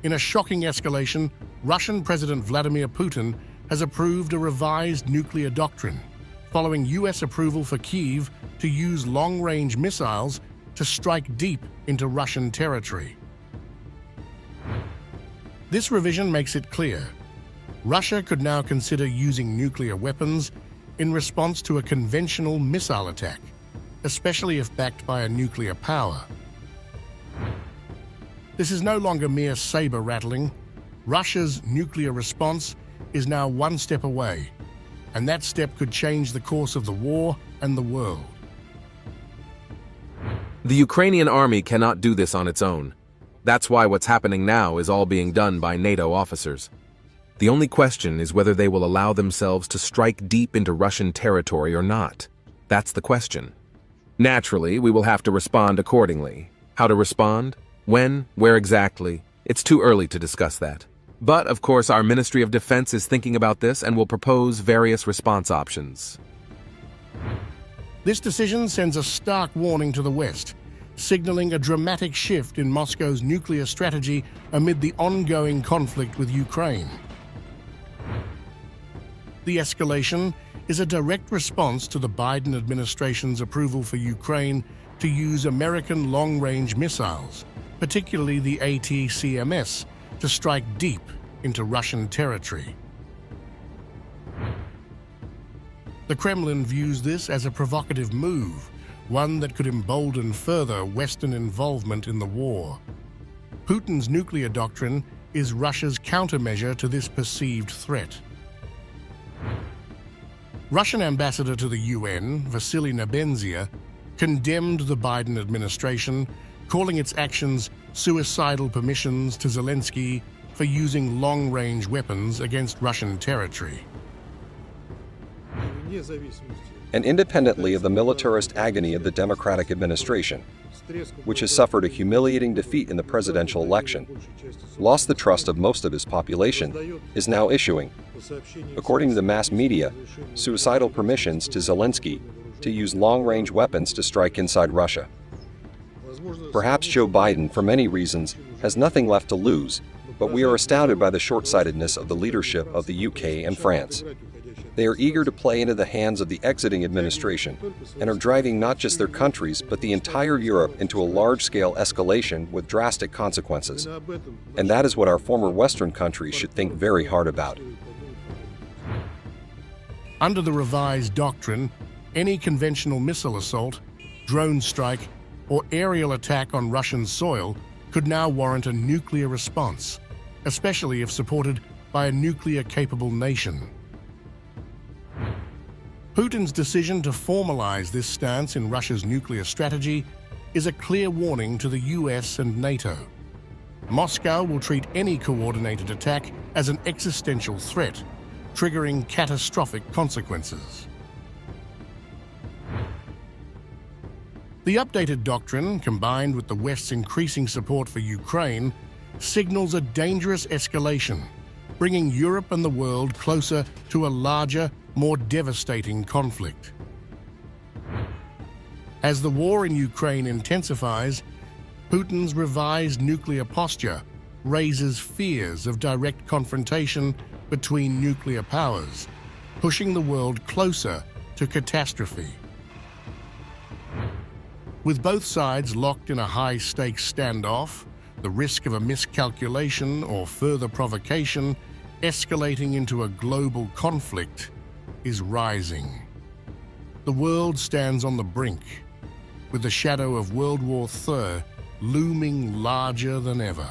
In a shocking escalation, Russian President Vladimir Putin has approved a revised nuclear doctrine, following US approval for Kyiv to use long-range missiles to strike deep into Russian territory. This revision makes it clear Russia could now consider using nuclear weapons in response to a conventional missile attack, especially if backed by a nuclear power. This is no longer mere saber-rattling. Russia's nuclear response is now one step away, and that step could change the course of the war and the world. The Ukrainian army cannot do this on its own. That's why what's happening now is all being done by NATO officers. The only question is whether they will allow themselves to strike deep into Russian territory or not. That's the question. Naturally, we will have to respond accordingly. How to respond? When? Where exactly? It's too early to discuss that. But, of course, our Ministry of Defense is thinking about this and will propose various response options. This decision sends a stark warning to the West, signaling a dramatic shift in Moscow's nuclear strategy amid the ongoing conflict with Ukraine. The escalation is a direct response to the Biden administration's approval for Ukraine to use American long-range missiles, particularly the ATCMS, to strike deep into Russian territory. The Kremlin views this as a provocative move, one that could embolden further Western involvement in the war. Putin's nuclear doctrine is Russia's countermeasure to this perceived threat. Russian ambassador to the UN, Vasily Nebenzia, condemned the Biden administration, calling its actions suicidal permissions to Zelensky for using long-range weapons against Russian territory. And independently of the militarist agony of the Democratic administration, which has suffered a humiliating defeat in the presidential election, lost the trust of most of his population, is now issuing, according to the mass media, suicidal permissions to Zelensky to use long-range weapons to strike inside Russia. Perhaps Joe Biden, for many reasons, has nothing left to lose, but we are astounded by the short-sightedness of the leadership of the UK and France. They are eager to play into the hands of the exiting administration and are driving not just their countries but the entire Europe into a large-scale escalation with drastic consequences. And that is what our former Western countries should think very hard about. Under the revised doctrine, any conventional missile assault, drone strike, or aerial attack on Russian soil could now warrant a nuclear response, especially if supported by a nuclear-capable nation. Putin's decision to formalize this stance in Russia's nuclear strategy is a clear warning to the US and NATO. Moscow will treat any coordinated attack as an existential threat, triggering catastrophic consequences. The updated doctrine, combined with the West's increasing support for Ukraine, signals a dangerous escalation, bringing Europe and the world closer to a larger, more devastating conflict. As the war in Ukraine intensifies, Putin's revised nuclear posture raises fears of direct confrontation between nuclear powers, pushing the world closer to catastrophe. With both sides locked in a high-stakes standoff, the risk of a miscalculation or further provocation escalating into a global conflict is rising. The world stands on the brink, with the shadow of World War III looming larger than ever.